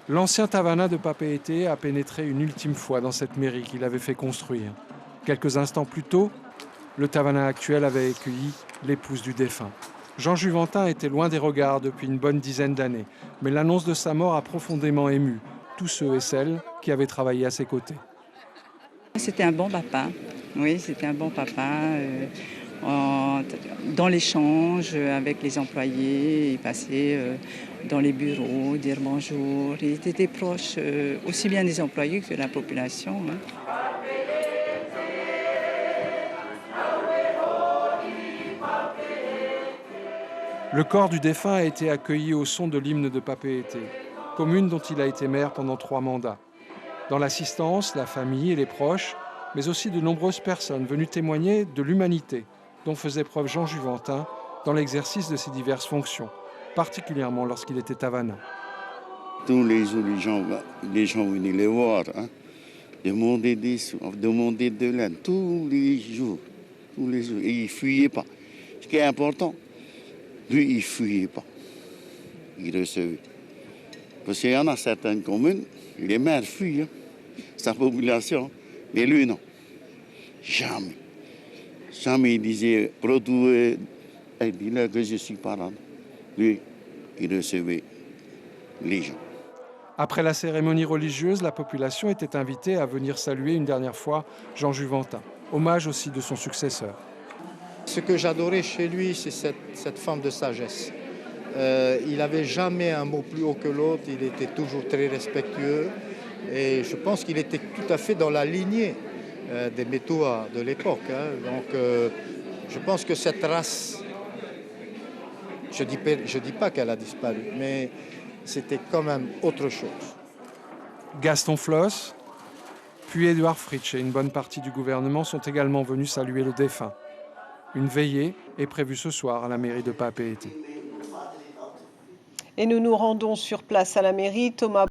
L'ancien Tavanna de Papeete a pénétré une ultime fois dans cette mairie qu'il avait fait construire. Quelques instants plus tôt, le Tavanna actuel avait accueilli l'épouse du défunt. Jean Juventin était loin des regards depuis une bonne dizaine d'années, mais l'annonce de sa mort a profondément ému tous ceux et celles qui avaient travaillé à ses côtés. C'était un bon papa, oui, c'était un bon papa. Dans l'échange avec les employés, il passait dans les bureaux, dire bonjour. Il était proche aussi bien des employés que de la population. Le corps du défunt a été accueilli au son de l'hymne de Papeete, commune dont il a été maire pendant 3 mandats. Dans l'assistance, la famille et les proches, mais aussi de nombreuses personnes venues témoigner de l'humanité dont faisait preuve Jean Juventin dans l'exercice de ses diverses fonctions, particulièrement lorsqu'il était Tavanna. Tous les jours, les gens venaient les voir, hein, demander des sous, demander de l'aide, tous les jours. Et il ne fuyait pas. Ce qui est important, lui, il ne fuyait pas. Il recevait. Parce qu'il y en a certaines communes, les maires fuient, hein, sa population, mais lui, non. Jamais. Jamais il disait, retrouver, dis-leur que je suis pas là. Lui, il recevait les gens. Après la cérémonie religieuse, la population était invitée à venir saluer une dernière fois Jean Juventin. Hommage aussi de son successeur. Ce que j'adorais chez lui, c'est cette forme de sagesse. Il n'avait jamais un mot plus haut que l'autre, il était toujours très respectueux. Et je pense qu'il était tout à fait dans la lignée des Métois de l'époque. Hein. Donc je pense que cette race, je dis pas qu'elle a disparu, mais c'était quand même autre chose. Gaston Floss, puis Édouard Fritsch et une bonne partie du gouvernement sont également venus saluer le défunt. Une veillée est prévue ce soir à la mairie de Papeete. Et nous nous rendons sur place à la mairie. Thomas